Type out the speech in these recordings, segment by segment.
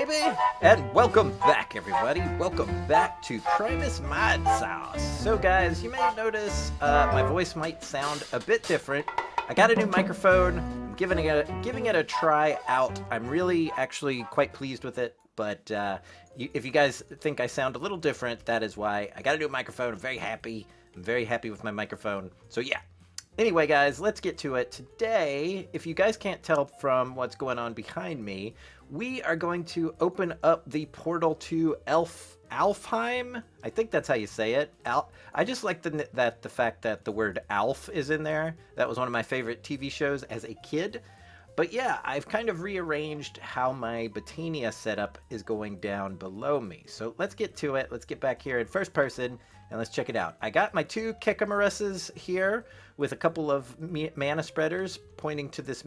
baby! And welcome back, everybody. Welcome back to Primus Modsauce. So, guys, you may notice my voice might sound a bit different. I got a new microphone. I'm giving it a try out. I'm really actually quite pleased with it. But if you guys think I sound a little different, that is why. I got a new microphone. I'm very happy. I'm very happy with my microphone. So, yeah. Anyway, guys, let's get to it. Today, if you guys can't tell from what's going on behind me, we are going to open up the portal to Alfheim. I think that's how you say it. I just like the fact that the word Alf is in there. That was one of my favorite TV shows as a kid. But yeah, I've kind of rearranged how my Botania setup is going down below me. So let's get to it. Let's get back here in first person and let's check it out. I got my two Gimmeeees here with a couple of mana spreaders pointing to this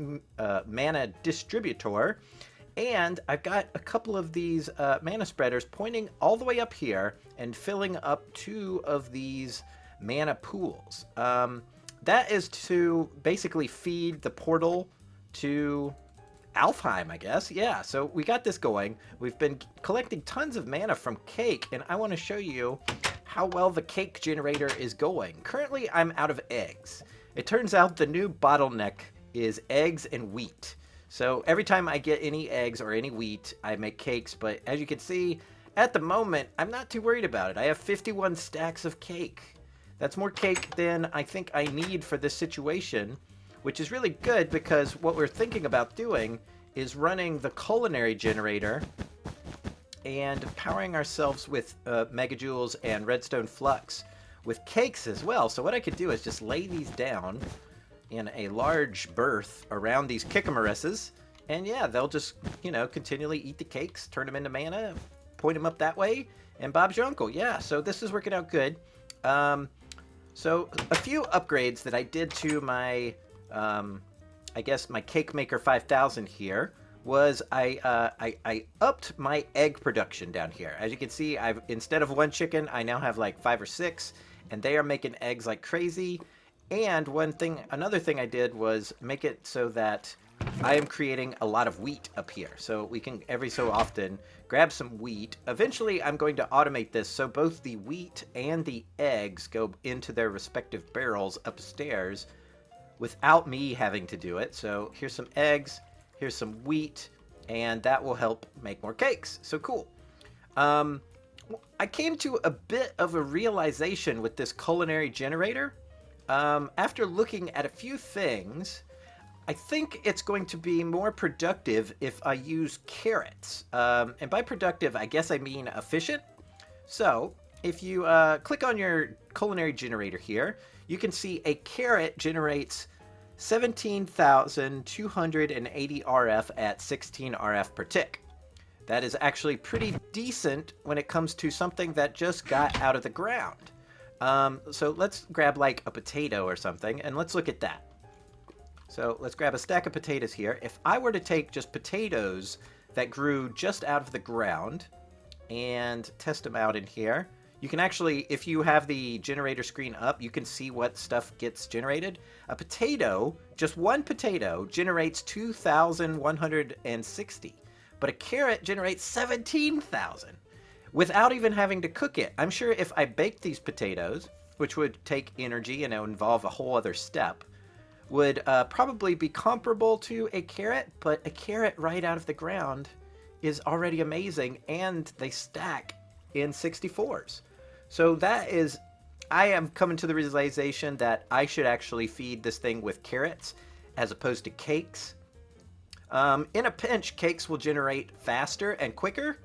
mana distributor. And I've got a couple of these mana spreaders pointing all the way up here and filling up two of these mana pools. That is to basically feed the portal to Alfheim, I guess. Yeah, so we got this going. We've been collecting tons of mana from cake, and I want to show you how well the cake generator is going. Currently, I'm out of eggs. It turns out the new bottleneck is eggs and wheat. So every time I get any eggs or any wheat, I make cakes, but as you can see, at the moment, I'm not too worried about it. I have 51 stacks of cake. That's more cake than I think I need for this situation, which is really good because what we're thinking about doing is running the culinary generator and powering ourselves with megajoules and redstone flux with cakes as well. So what I could do is just lay these down in a large berth around these Gimmeeees, and yeah, they'll just, you know, continually eat the cakes, turn them into mana, point them up that way, and Bob's your uncle. Yeah, so this is working out good. So a few upgrades that I did to my I guess my Cake Maker 5000 here was I upped my egg production down here. As you can see, instead of one chicken, I now have like 5 or 6, and they are making eggs like crazy. And another thing I did was make it so that I am creating a lot of wheat up here. So we can every so often grab some wheat. Eventually, I'm going to automate this so both the wheat and the eggs go into their respective barrels upstairs without me having to do it. So here's some eggs, here's some wheat, and that will help make more cakes. So cool. I came to a bit of a realization with this culinary generator. After looking at a few things, I think it's going to be more productive if I use carrots. And by productive, I guess I mean efficient. So if you click on your culinary generator here, you can see a carrot generates 17,280 RF at 16 RF per tick. That is actually pretty decent when it comes to something that just got out of the ground. So let's grab like a potato or something, and let's look at that. So let's grab a stack of potatoes here. If I were to take just potatoes that grew just out of the ground and test them out in here, you can actually, if you have the generator screen up, you can see what stuff gets generated. A potato, just one potato, generates 2,160. But a carrot generates 17,000 without even having to cook it. I'm sure if I baked these potatoes, which would take energy and involve a whole other step, would probably be comparable to a carrot, but a carrot right out of the ground is already amazing, and they stack in 64s. So that is, I am coming to the realization that I should actually feed this thing with carrots as opposed to cakes. In a pinch, cakes will generate faster and quicker,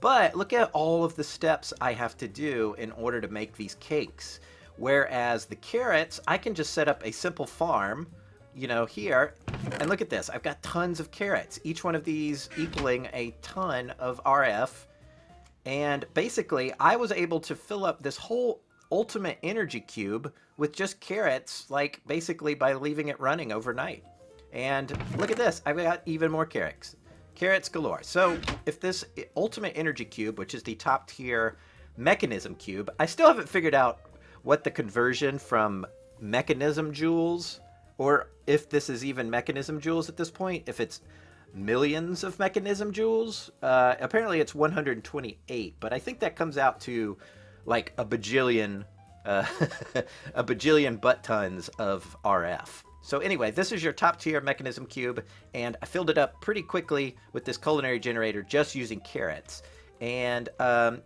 but look at all of the steps I have to do in order to make these cakes. Whereas the carrots, I can just set up a simple farm, you know, here, and look at this. I've got tons of carrots, each one of these equaling a ton of RF. And basically, I was able to fill up this whole ultimate energy cube with just carrots, like basically by leaving it running overnight. And look at this, I've got even more carrots. Carrots galore. So if this ultimate energy cube, which is the top tier mechanism cube, I still haven't figured out what the conversion from mechanism joules, or if this is even mechanism joules at this point, if it's millions of mechanism jewels. Apparently it's 128, but I think that comes out to like a bajillion, a bajillion butt tons of RF. So anyway, this is your top tier mechanism cube, and I filled it up pretty quickly with this culinary generator just using carrots. And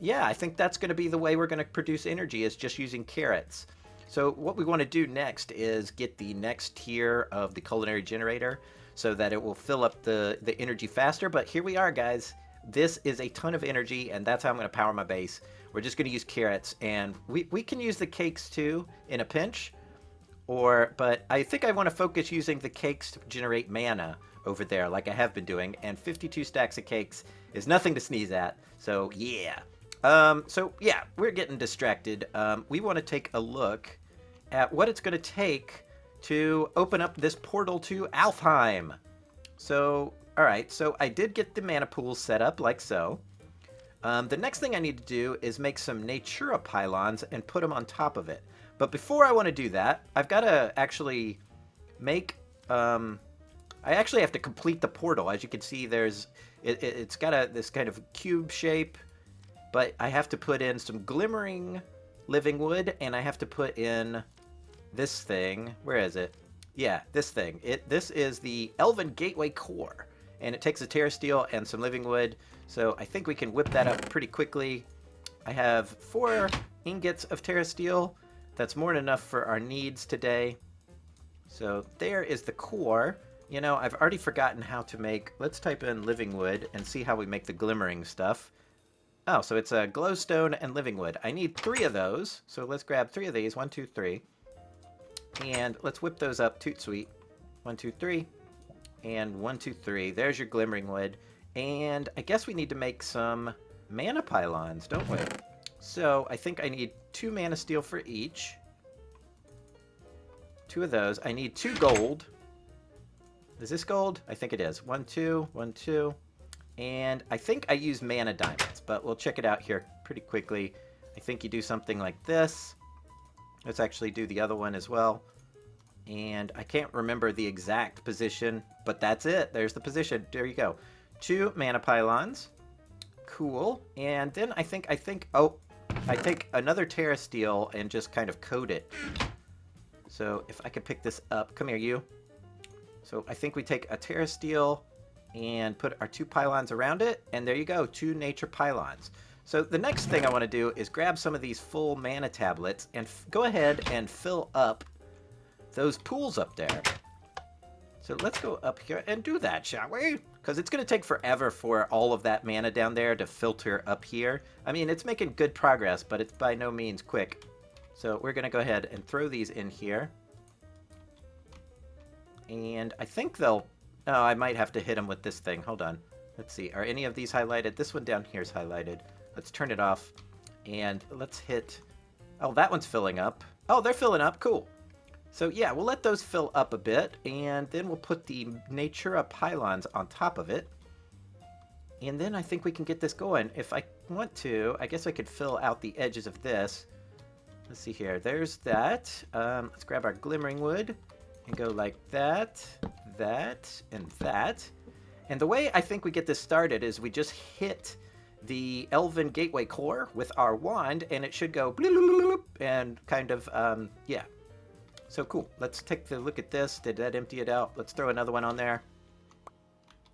yeah, I think that's going to be the way we're going to produce energy, is just using carrots. So what we want to do next is get the next tier of the culinary generator so that it will fill up the energy faster. But here we are, guys. This is a ton of energy, and that's how I'm going to power my base. We're just going to use carrots, and we can use the cakes too in a pinch. But I think I want to focus using the cakes to generate mana over there like I have been doing, and 52 stacks of cakes is nothing to sneeze at. So yeah. So yeah, we're getting distracted. We want to take a look at what it's going to take to open up this portal to Alfheim. So, alright, so I did get the mana pools set up like so. The next thing I need to do is make some Natura pylons and put them on top of it. But before I want to do that, I've got to actually make... I actually have to complete the portal. As you can see, it's got this kind of cube shape. But I have to put in some glimmering living wood, and I have to put in this thing. Where is it? Yeah, this thing. This is the Elven Gateway Core, and it takes a terra steel and some living wood. So I think we can whip that up pretty quickly. I have 4 ingots of terra steel. That's more than enough for our needs today. So there is the core. You know, I've already forgotten how to make... Let's type in living wood and see how we make the glimmering stuff. Oh, so it's a glowstone and living wood. I need 3 of those, so let's grab 3 of these. 1, 2, 3. And let's whip those up. Toot sweet. 1, 2, 3. And 1, 2, 3. There's your glimmering wood. And I guess we need to make some mana pylons, don't we? So I think I need 2 mana steel for each. 2 of those. I need 2 gold. Is this gold? I think it is. 1, 2, 1, 2. And I think I use mana diamonds, but we'll check it out here pretty quickly. I think you do something like this. Let's actually do the other one as well. And I can't remember the exact position, but that's it. There's the position. There you go. 2 mana pylons. Cool. And then I think, oh, I take another terra steel and just kind of coat it. So if I could pick this up. Come here, you. So I think we take a terra steel and put our 2 pylons around it, and there you go, 2 nature pylons. So the next thing I want to do is grab some of these full mana tablets and go ahead and fill up those pools up there. So let's go up here and do that, shall we? Because it's going to take forever for all of that mana down there to filter up here. I mean, it's making good progress, but it's by no means quick. So we're going to go ahead and throw these in here. And I think they'll... Oh, I might have to hit them with this thing. Hold on. Let's see. Are any of these highlighted? This one down here is highlighted. Let's turn it off. And let's hit... Oh, that one's filling up. Oh, they're filling up. Cool. So, yeah, we'll let those fill up a bit. And then we'll put the Natura pylons on top of it. And then I think we can get this going. If I want to, I guess I could fill out the edges of this. Let's see here. There's that. Let's grab our glimmering wood and go like that, that, and that. And the way I think we get this started is we just hit the Elven Gateway Core with our wand, and it should go bloop, bloop, bloop, and kind of, yeah. So cool. Let's take a look at this. Did that empty it out? Let's throw another one on there.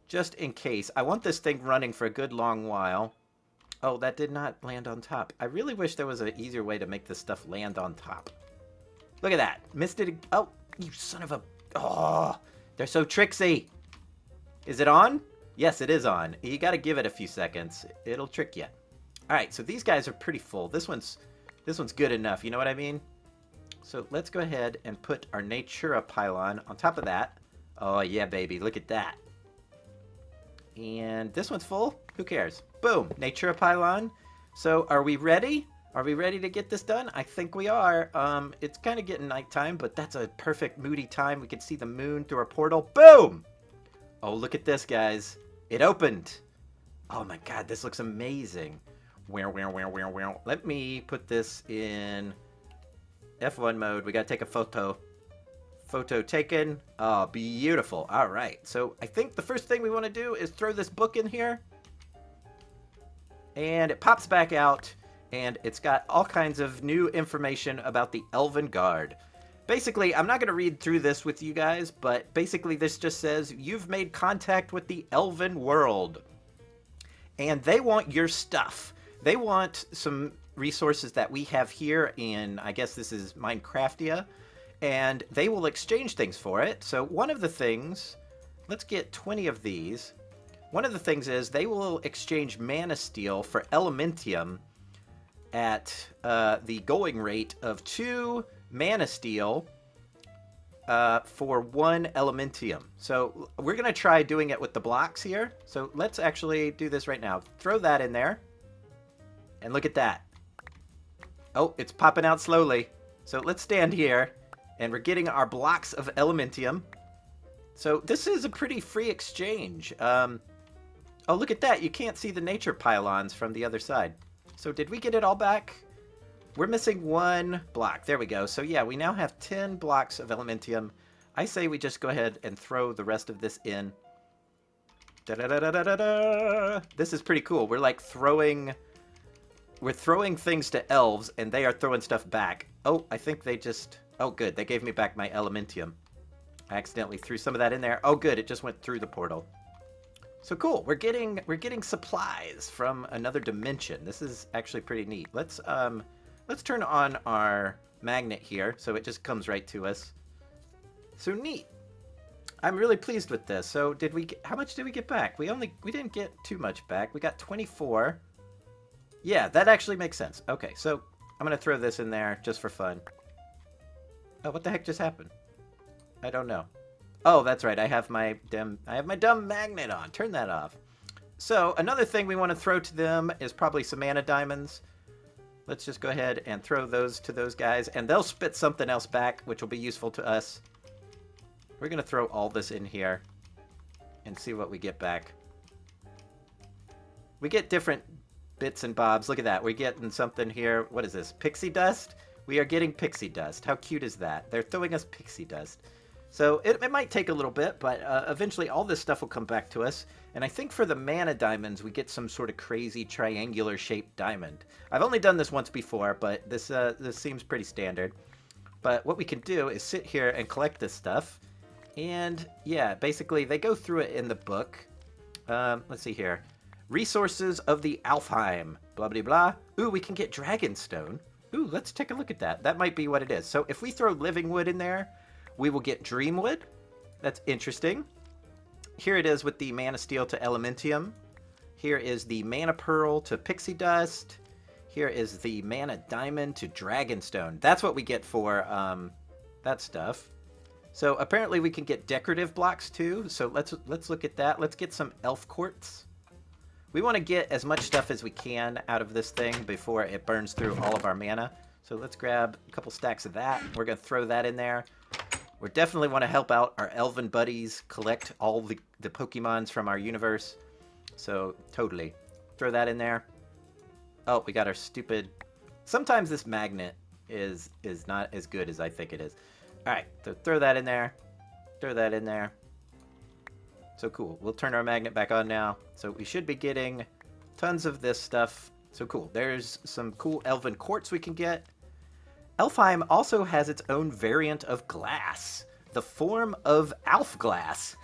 Just in case. I want this thing running for a good long while. Oh, that did not land on top. I really wish there was an easier way to make this stuff land on top. Look at that. Missed it. Oh, you son of a... Oh, they're so tricksy. Is it on? Yes, it is on. You got to give it a few seconds. It'll trick you. All right, so these guys are pretty full. This one's good enough. You know what I mean? So let's go ahead and put our Natura pylon on top of that. Oh, yeah, baby. Look at that. And this one's full. Who cares? Boom. Natura pylon. So are we ready? Are we ready to get this done? I think we are. It's kind of getting nighttime, but that's a perfect moody time. We can see the moon through our portal. Boom! Oh, look at this, guys. It opened. Oh my god, this looks amazing. Where? Let me put this in F1 mode. We gotta take a photo. Photo taken. Oh, beautiful. All right. So I think the first thing we want to do is throw this book in here. And it pops back out. And it's got all kinds of new information about the Elven Guard. Basically, I'm not going to read through this with you guys, but basically this just says, you've made contact with the Elven world. And they want your stuff. They want some resources that we have here in, I guess this is Minecraftia. And they will exchange things for it. So one of the things, let's get 20 of these. One of the things is they will exchange mana steel for elementium at the going rate of 2 mana steel for 1 elementium. So we're going to try doing it with the blocks here. So let's actually do this right now. Throw that in there. And look at that. Oh, it's popping out slowly. So let's stand here. And we're getting our blocks of elementium. So this is a pretty free exchange. Oh, look at that. You can't see the nature pylons from the other side. So did we get it all back? We're missing 1 block. There we go. So yeah, we now have 10 blocks of elementium. I say we just go ahead and throw the rest of this in. Da-da-da-da-da-da! This is pretty cool. We're like throwing things to elves, and they are throwing stuff back. Oh, I think they just... Oh, good. They gave me back my elementium. I accidentally threw some of that in there. Oh, good. It just went through the portal. So cool. We're getting supplies from another dimension. This is actually pretty neat. Let's turn on our magnet here so it just comes right to us. So neat. I'm really pleased with this. So how much did we get back? We didn't get too much back. We got 24. Yeah, that actually makes sense. Okay, so I'm going to throw this in there just for fun. Oh, what the heck just happened? I don't know. Oh, that's right. I have my dumb magnet on. Turn that off. So another thing we want to throw to them is probably some mana diamonds. Let's just go ahead and throw those to those guys, and they'll spit something else back, which will be useful to us. We're going to throw all this in here and see what we get back. We get different bits and bobs. Look at that. We're getting something here. What is this? Pixie dust? We are getting pixie dust. How cute is that? They're throwing us pixie dust. So it might take a little bit, but eventually all this stuff will come back to us. And I think for the mana diamonds, we get some sort of crazy triangular shaped diamond. I've only done this once before, but this seems pretty standard. But what we can do is sit here and collect this stuff. And yeah, basically they go through it in the book. Let's see here. Resources of the Alfheim. Blah, blah, blah. Ooh, we can get Dragonstone. Ooh, let's take a look at that. That might be what it is. So if we throw living wood in there, we will get Dreamwood. That's interesting. Here it is with the Mana Steel to Elementium. Here is the Mana Pearl to Pixie Dust. Here is the Mana Diamond to Dragonstone. That's what we get for that stuff. So apparently we can get decorative blocks too. So let's look at that. Let's get some Elf Quartz. We want to get as much stuff as we can out of this thing before it burns through all of our mana. So let's grab a couple stacks of that. We're going to throw that in there. We definitely want to help out our elven buddies collect all the Pokemons from our universe. So totally. Throw that in there. Oh, we got our stupid... Sometimes this magnet is not as good as I think it is. Alright, so throw that in there. Throw that in there. So cool. We'll turn our magnet back on now. So we should be getting tons of this stuff. So cool. There's some cool elven quartz we can get. Alfheim also has its own variant of glass. The form of Alf glass.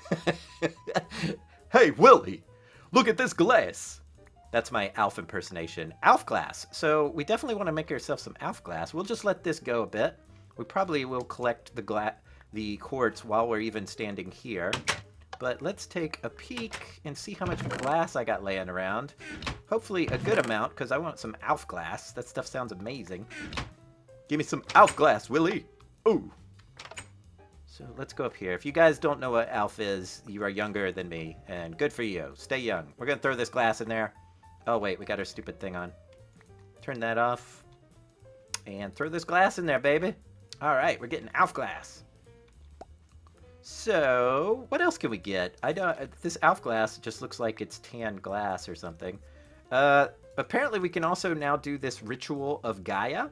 Hey, Willie! Look at this glass! That's my Alf impersonation. Alf glass. So we definitely want to make ourselves some Alf glass. We'll just let this go a bit. We probably will collect the quartz while we're even standing here. But let's take a peek and see how much glass I got laying around. Hopefully a good amount, because I want some Alf glass. That stuff sounds amazing. Give me some Alf glass, Willie! Ooh! So let's go up here. If you guys don't know what Alf is, you are younger than me, and good for you. Stay young. We're going to throw this glass in there. Oh wait, we got our stupid thing on. Turn that off. And throw this glass in there, baby. Alright, we're getting Alf glass. So, what else can we get? I don't. This Alf glass just looks like it's tan glass or something. Apparently we can also now do this Ritual of Gaia.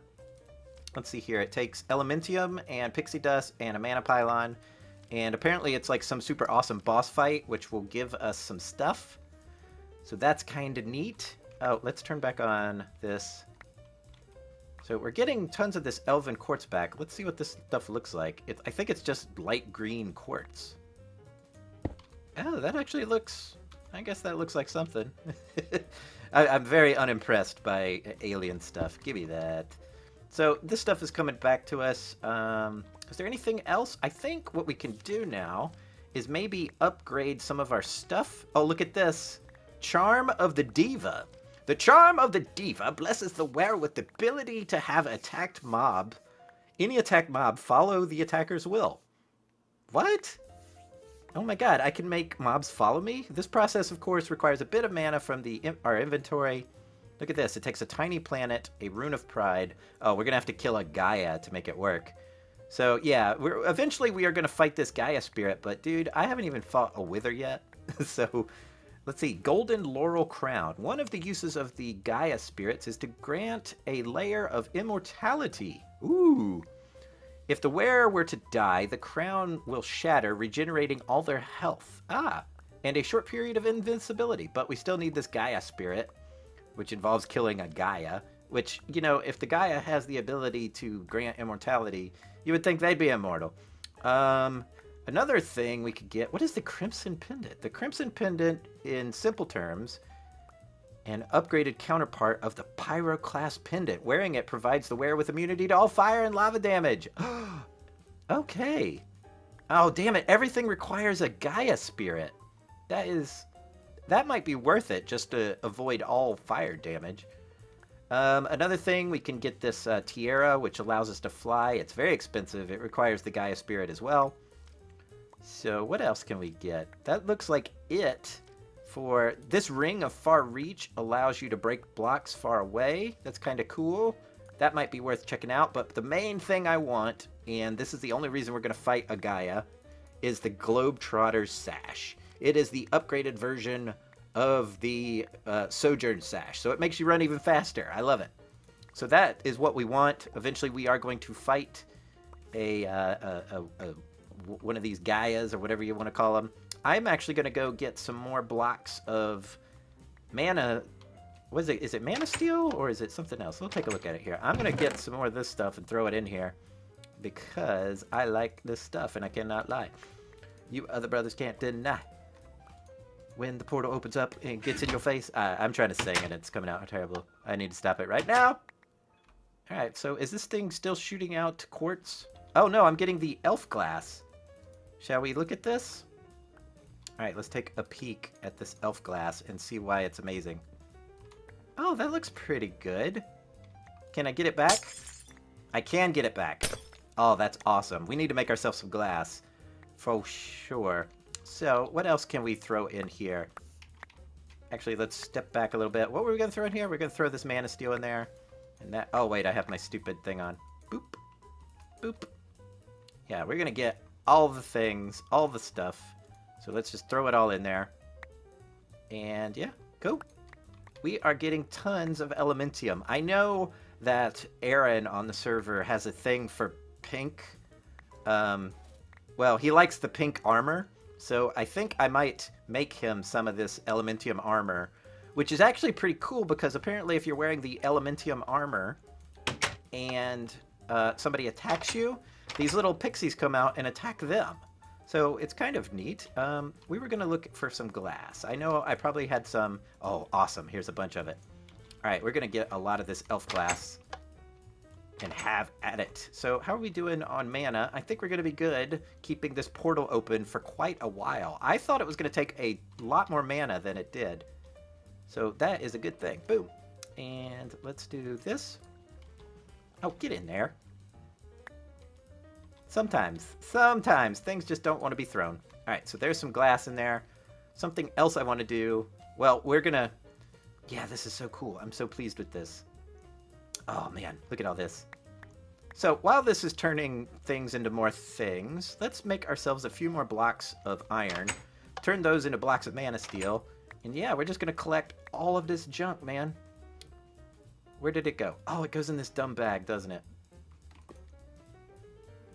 Let's see here. It takes Elementium and Pixie Dust and a Mana Pylon. And apparently it's like some super awesome boss fight, which will give us some stuff. So that's kind of neat. Oh, let's turn back on this. So we're getting tons of this Elven Quartz back. Let's see what this stuff looks like. I think it's just light green quartz. Oh, that actually looks... I guess that looks like something. I'm very unimpressed by alien stuff. Give me that. So this stuff is coming back to us. Is there anything else? I think what we can do now is maybe upgrade some of our stuff. Oh, look at this. Charm of the Diva. The Charm of the Diva blesses the wearer with the ability to have attacked mob. Any attacked mob follow the attacker's will. What? Oh my god, I can make mobs follow me? This process, of course, requires a bit of mana from our inventory. Look at this. It takes a tiny planet, a rune of pride. Oh, we're going to have to kill a Gaia to make it work. So, yeah, eventually we are going to fight this Gaia spirit, but dude, I haven't even fought a Wither yet. So, let's see. Golden Laurel Crown. One of the uses of the Gaia spirits is to grant a layer of immortality. Ooh. If the wearer were to die, the crown will shatter, regenerating all their health. Ah, and a short period of invincibility. But we still need this Gaia spirit, which involves killing a Gaia. Which, you know, if the Gaia has the ability to grant immortality, you would think they'd be immortal. Another thing we could get... What is the Crimson Pendant? The Crimson Pendant, in simple terms, an upgraded counterpart of the Pyro class pendant. Wearing it provides the wearer with immunity to all fire and lava damage. Okay. Oh, damn it. Everything requires a Gaia spirit. That might be worth it just to avoid all fire damage. Another thing, we can get this tiara, which allows us to fly. It's very expensive. It requires the Gaia spirit as well. So what else can we get? That looks like it. For this Ring of Far Reach allows you to break blocks far away. That's kind of cool. That might be worth checking out. But the main thing I want, and this is the only reason we're going to fight a Gaia, is the Globetrotter's Sash. It is the upgraded version of the Sojourn Sash. So it makes you run even faster. I love it. So that is what we want. Eventually we are going to fight one of these Gaias or whatever you want to call them. I'm actually going to go get some more blocks of mana. What is it? Is it mana steel or is it something else? We'll take a look at it here. I'm going to get some more of this stuff and throw it in here because I like this stuff and I cannot lie. You other brothers can't deny. When the portal opens up and gets in your face. I'm trying to sing and it's coming out terrible. I need to stop it right now. Alright, so is this thing still shooting out quartz? Oh no, I'm getting the elf glass. Shall we look at this? Alright, let's take a peek at this elf glass and see why it's amazing. Oh, that looks pretty good. Can I get it back? I can get it back. Oh, that's awesome. We need to make ourselves some glass. For sure. So, what else can we throw in here? Actually, let's step back a little bit. What were we going to throw in here? We're going to throw this mana steel in there. And that... Oh, wait, I have my stupid thing on. Boop. Boop. Yeah, we're going to get all the things, all the stuff. So let's just throw it all in there. And yeah, go. We are getting tons of Elementium. I know that Aaron on the server has a thing for pink. Well, he likes the pink armor. So I think I might make him some of this Elementium armor. Which is actually pretty cool because apparently if you're wearing the Elementium armor and somebody attacks you, these little pixies come out and attack them. So it's kind of neat. We were going to look for some glass. I know I probably had some... Oh, awesome. Here's a bunch of it. All right, we're going to get a lot of this elf glass and have at it. So how are we doing on mana? I think we're going to be good keeping this portal open for quite a while. I thought it was going to take a lot more mana than it did. So that is a good thing. Boom. And let's do this. Oh, get in there. Sometimes things just don't want to be thrown. All right, so there's some glass in there. Something else I want to do. Well, we're going to... Yeah, this is so cool. I'm so pleased with this. Oh, man, look at all this. So while this is turning things into more things, let's make ourselves a few more blocks of iron. Turn those into blocks of mana steel. And yeah, we're just going to collect all of this junk, man. Where did it go? Oh, it goes in this dumb bag, doesn't it?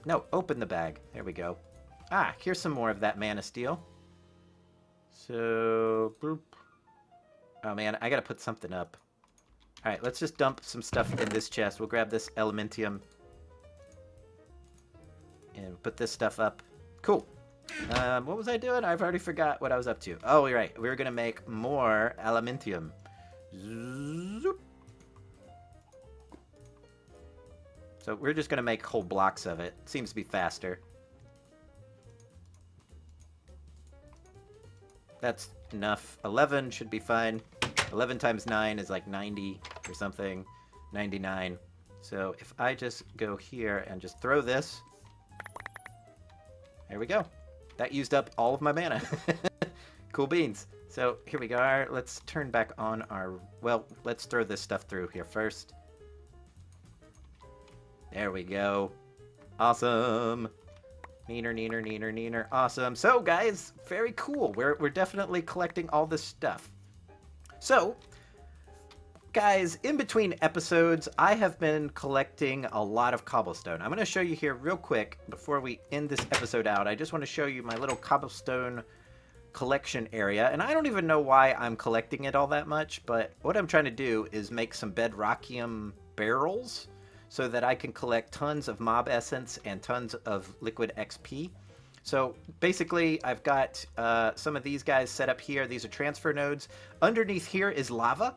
No, open the bag. There we go. Ah, here's some more of that mana steel. So, boop. Oh man, I gotta put something up. Alright, let's just dump some stuff in this chest. We'll grab this elementium. And put this stuff up. Cool. What was I doing? I've already forgot what I was up to. Oh, you're right. We were gonna make more elementium. Zoop. So we're just gonna make whole blocks of it. Seems to be faster. That's enough. 11 should be fine. 11 times 9 is like 90 or something. 99. So if I just go here and just throw this. There we go. That used up all of my mana. Cool beans. So here we go. Let's turn back on our... Well, let's throw this stuff through here first. There we go. Awesome. Neener, neener, neener, neener. Awesome. So, guys, very cool. We're definitely collecting all this stuff. So, guys, in between episodes, I have been collecting a lot of cobblestone. I'm going to show you here real quick before we end this episode out. I just want to show you my little cobblestone collection area. And I don't even know why I'm collecting it all that much, but what I'm trying to do is make some bedrockium barrels so that I can collect tons of mob essence and tons of liquid XP. So basically, I've got some of these guys set up here. These are transfer nodes. Underneath here is lava.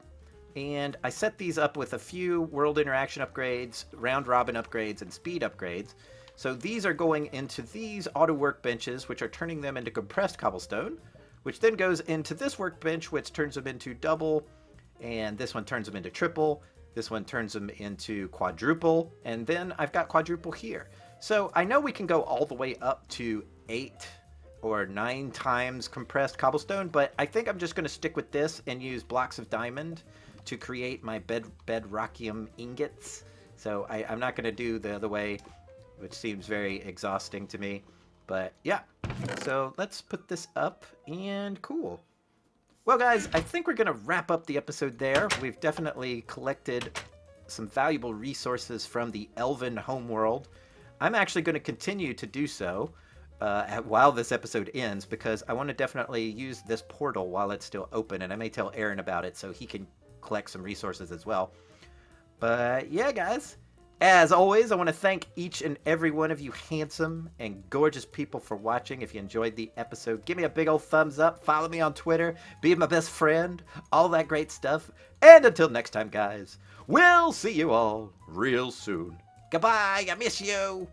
And I set these up with a few world interaction upgrades, round robin upgrades, and speed upgrades. So these are going into these auto workbenches, which are turning them into compressed cobblestone, which then goes into this workbench, which turns them into double, and this one turns them into triple. This one turns them into quadruple, and then I've got quadruple here. So I know we can go all the way up to 8 or 9 times compressed cobblestone, but I think I'm just going to stick with this and use blocks of diamond to create my bedrockium ingots. So I'm not going to do the other way, which seems very exhausting to me. But yeah, so let's put this up, and cool. Well, guys, I think we're going to wrap up the episode there. We've definitely collected some valuable resources from the Elven homeworld. I'm actually going to continue to do so while this episode ends, because I want to definitely use this portal while it's still open, and I may tell Aaron about it so he can collect some resources as well. But yeah, guys, as always, I want to thank each and every one of you handsome and gorgeous people for watching. If you enjoyed the episode, give me a big old thumbs up, follow me on Twitter, be my best friend, all that great stuff. And until next time, guys, we'll see you all real soon. Goodbye, I miss you.